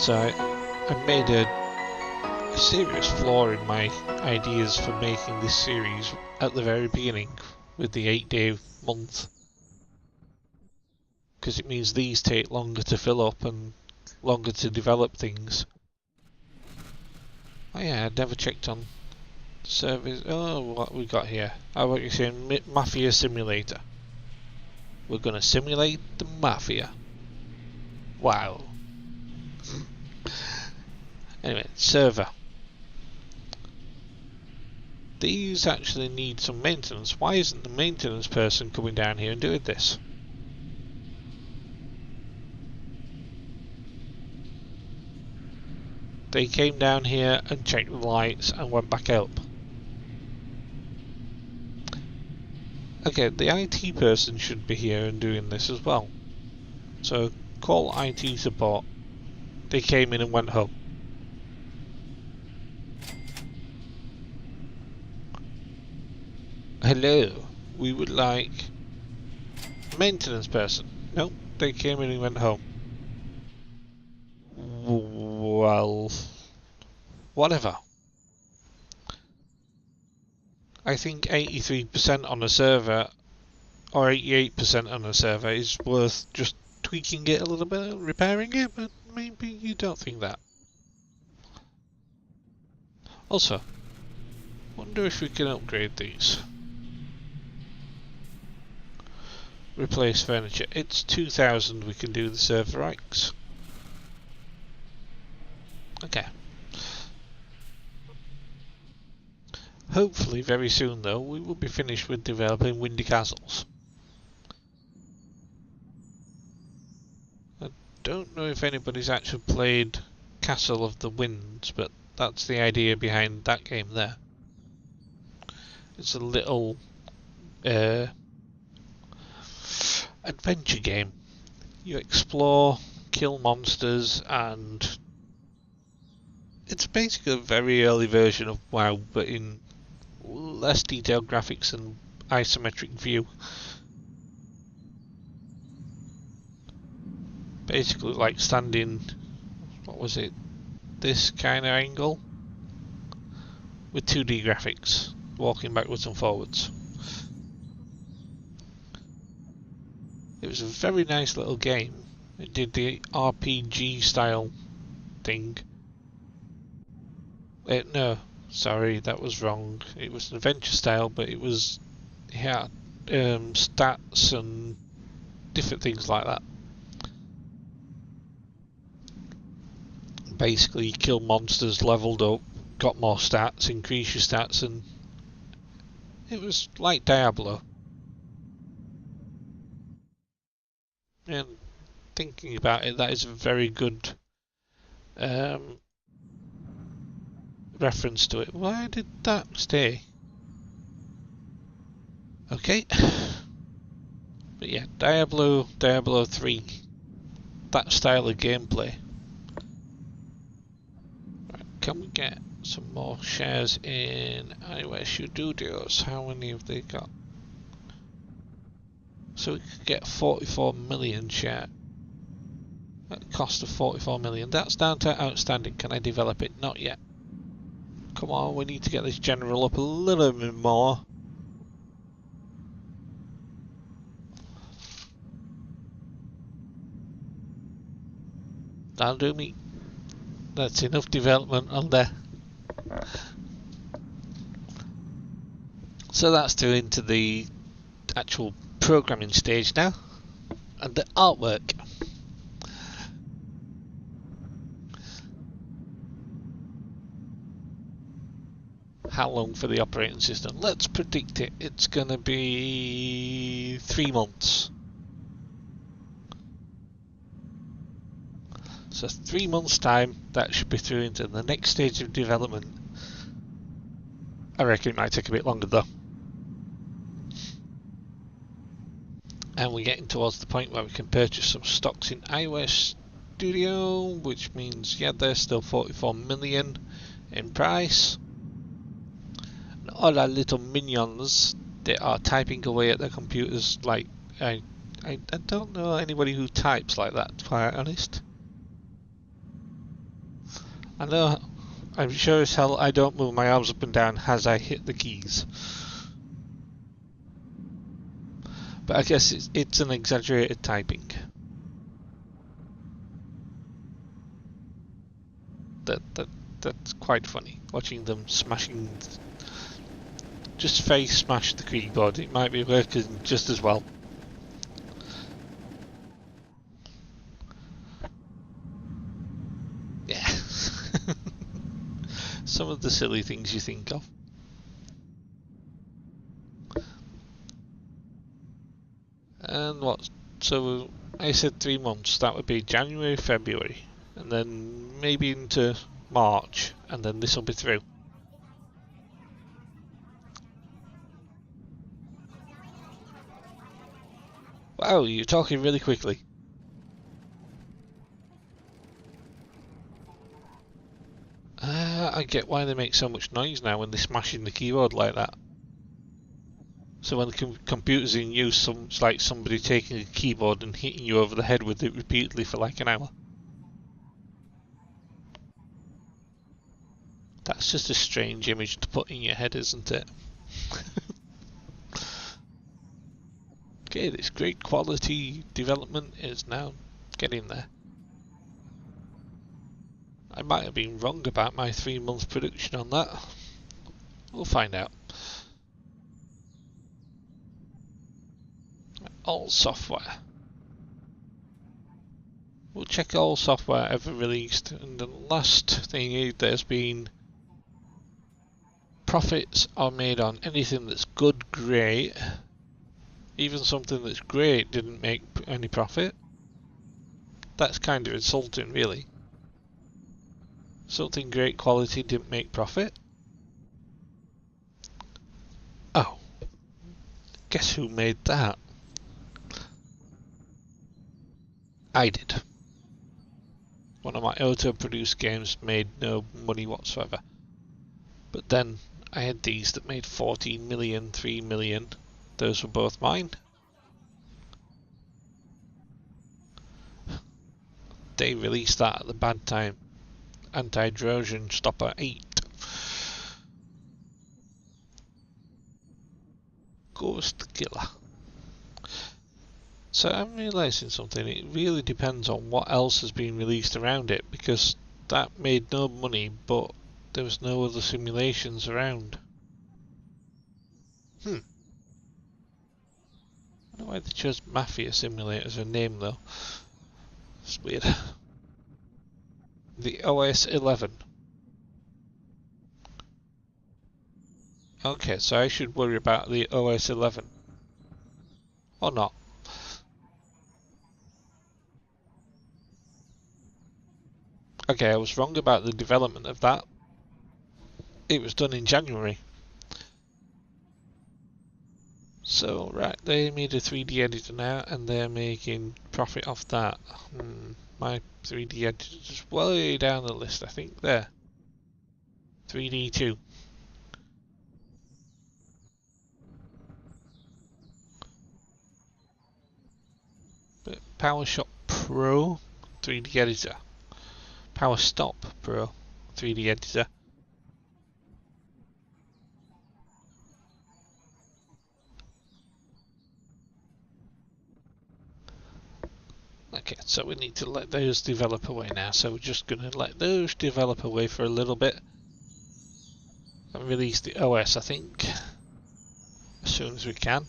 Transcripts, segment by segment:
So I made a serious flaw in my ideas for making this series at the very beginning with the 8-day month, because it means these take longer to fill up and longer to develop things. Oh yeah, I never checked on service. Oh, what we got here? How about you saying Mafia Simulator? We're gonna simulate the Mafia. Wow. Anyway, server. These actually need some maintenance. Why isn't the maintenance person coming down here and doing this? They came down here and checked the lights and went back up. Okay, the IT person should be here and doing this as well. So call IT support. They came in and went home. Hello, we would like maintenance person. Nope, they came in and went home. Well, whatever. I think 83% on a server or 88% on a server is worth just tweaking it a little bit, repairing it, but maybe you don't think that. Also, wonder if we can upgrade these. Replace furniture. It's 2,000 we can do the server racks. Okay. Hopefully very soon though we will be finished with developing Windy Castles. I don't know if anybody's actually played Castle of the Winds, but that's the idea behind that game there. It's a little adventure game. You explore, kill monsters, and it's basically a very early version of WoW, but in less detailed graphics and isometric view. Basically like standing, what was it, this kind of angle with 2D graphics, walking backwards and forwards. It was a very nice little game. It did the RPG style thing. No, sorry, that was wrong. It was an adventure style, but it was, yeah, stats and different things like that. Basically, you kill monsters, leveled up, got more stats, increase your stats, and it was like Diablo. And thinking about it, that is a very good reference to it. Why did that stay? Okay. But yeah, Diablo 3, that style of gameplay. Right, can we get some more shares in iOS Studios? How many have they got? So we could get 44 million share. At a cost of 44 million. That's down to outstanding. Can I develop it? Not yet. Come on, we need to get this general up a little bit more. That'll do me. That's enough development on there. So that's doing to the actual programming stage now, and the artwork. How long for the operating system? Let's predict it. It's gonna be 3 months. So 3 months time, that should be through into the next stage of development. I reckon it might take a bit longer though. And we're getting towards the point where we can purchase some stocks in iOS Studio, which means, yeah, they're still 44 million in price. And all our little minions, they are typing away at their computers like, I don't know anybody who types like that, to be quite honest. I know, I'm sure as hell I don't move my arms up and down as I hit the keys. But I guess it's an exaggerated typing. That's quite funny, watching them smashing. Just face smash the keyboard, it might be working just as well. Yeah. Some of the silly things you think of. And what? So I said 3 months, that would be January, February, and then maybe into March, and then this will be through. Wow, you're talking really quickly. I get why they make so much noise now when they're smashing the keyboard like that. So when the computer's in use, it's like somebody taking a keyboard and hitting you over the head with it repeatedly for like an hour. That's just a strange image to put in your head, isn't it? Okay, this great quality development is now getting there. I might have been wrong about my 3-month production on that. We'll find out. All software. We'll check all software ever released, and the last thing is there's been profits are made on anything that's good, great. Even something that's great didn't make any profit. That's kind of insulting, really. Something great quality didn't make profit. Oh, guess who made that? I did. One of my auto-produced games made no money whatsoever. But then I had these that made 14 million, 3 million. Those were both mine. They released that at the bad time. Anti-Trojan Stopper 8. Ghost Killer. So I'm realising something, it really depends on what else has been released around it, because that made no money, but there was no other simulations around. I don't know why they chose Mafia Simulator as a name though. It's weird. The OS 11. Okay, so I should worry about the OS 11. Or not. Okay, I was wrong about the development of that. It was done in January. So, right, they made a 3D editor now, and they're making profit off that. My 3D editor is way down the list, I think. There. 3D2. But PowerShop Pro 3D editor. PowerStop Pro 3D editor. Okay, so we need to let those develop away now, so we're just going to let those develop away for a little bit and release the OS, I think, as soon as we can.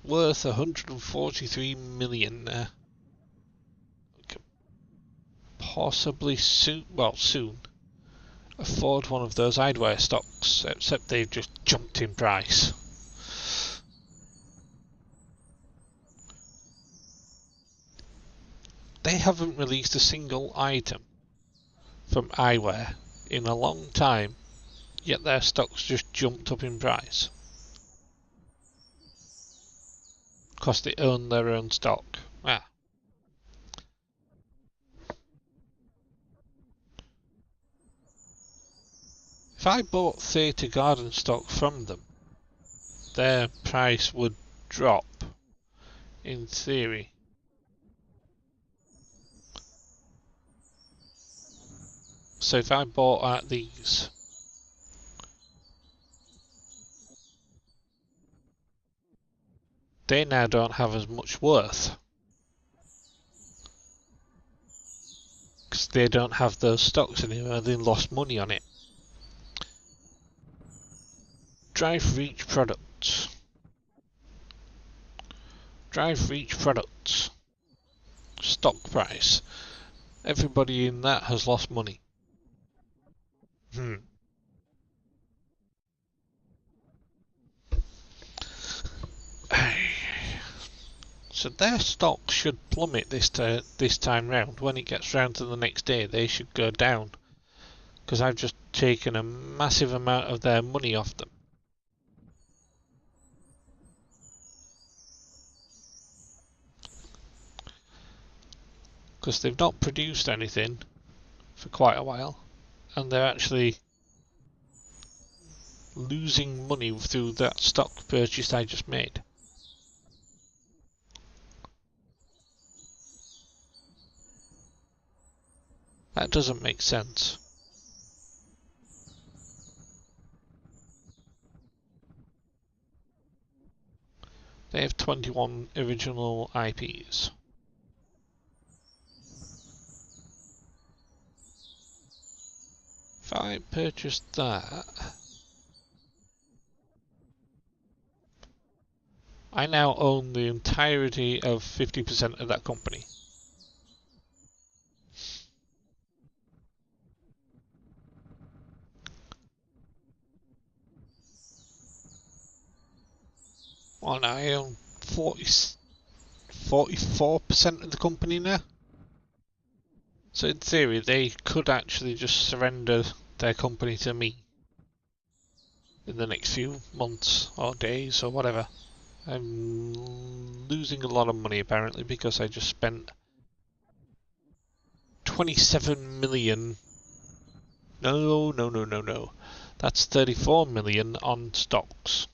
Worth 143 million there. We can possibly soon afford one of those hardware stocks, except they've just jumped in price. They haven't released a single item from eyewear in a long time, yet their stocks just jumped up in price. Because they own their own stock. If I bought Theatre Garden stock from them, their price would drop, in theory. So if I bought out these, they now don't have as much worth. Because they don't have those stocks anymore, they lost money on it. Drive for each product. Drive for each product. Stock price. Everybody in that has lost money. So their stock should plummet this time round. When it gets round to the next day, they should go down. Because I've just taken a massive amount of their money off them. Because they've not produced anything for quite a while. And they're actually losing money through that stock purchase I just made. That doesn't make sense. They have 21 original IPs. If I purchased that, I now own the entirety of 50% of that company. Well, now I own 44% of the company now. So in theory, they could actually just surrender their company to me in the next few months or days or whatever. I'm losing a lot of money apparently because I just spent 27 million. No. That's 34 million on stocks.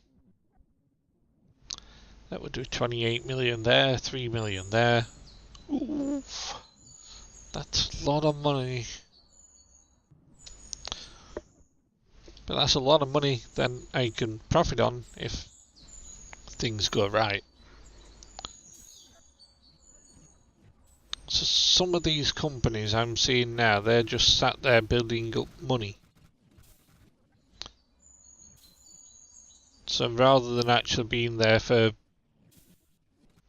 That would do 28 million there, 3 million there. Oof. That's a lot of money. But that's a lot of money then I can profit on if things go right. So some of these companies I'm seeing now, they're just sat there building up money. So rather than actually being there for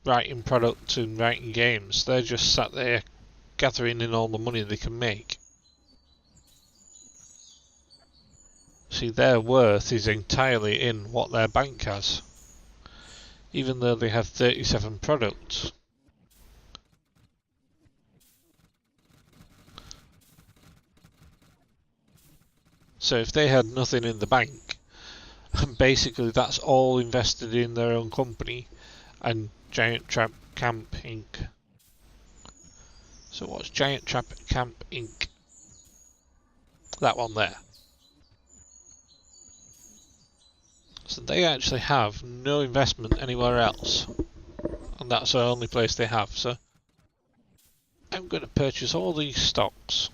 writing products and writing games, they're just sat there gathering in all the money they can make. See, their worth is entirely in what their bank has, even though they have 37 products. So if they had nothing in the bank, basically that's all invested in their own company and Giant Trap Camp Inc. So what's Giant Trap Camp Inc? That one there. So they actually have no investment anywhere else, and that's the only place they have. So I'm going to purchase all these stocks,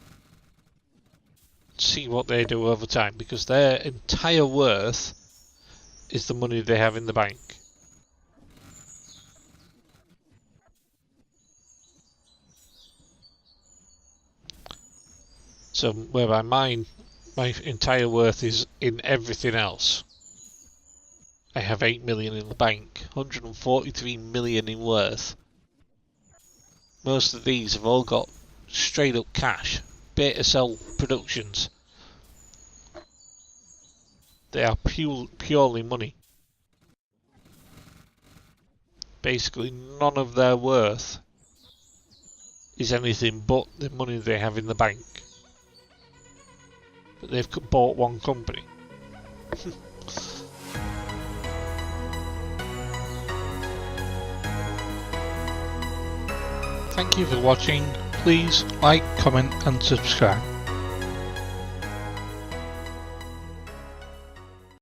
see what they do over time, because their entire worth is the money they have in the bank. So whereby my entire worth is in everything else. I have 8 million in the bank, 143 million in worth. Most of these have all got straight up cash, Beta Cell Productions. They are purely money. Basically none of their worth is anything but the money they have in the bank. But they've bought one company. Thank you for watching. Please like, comment and subscribe.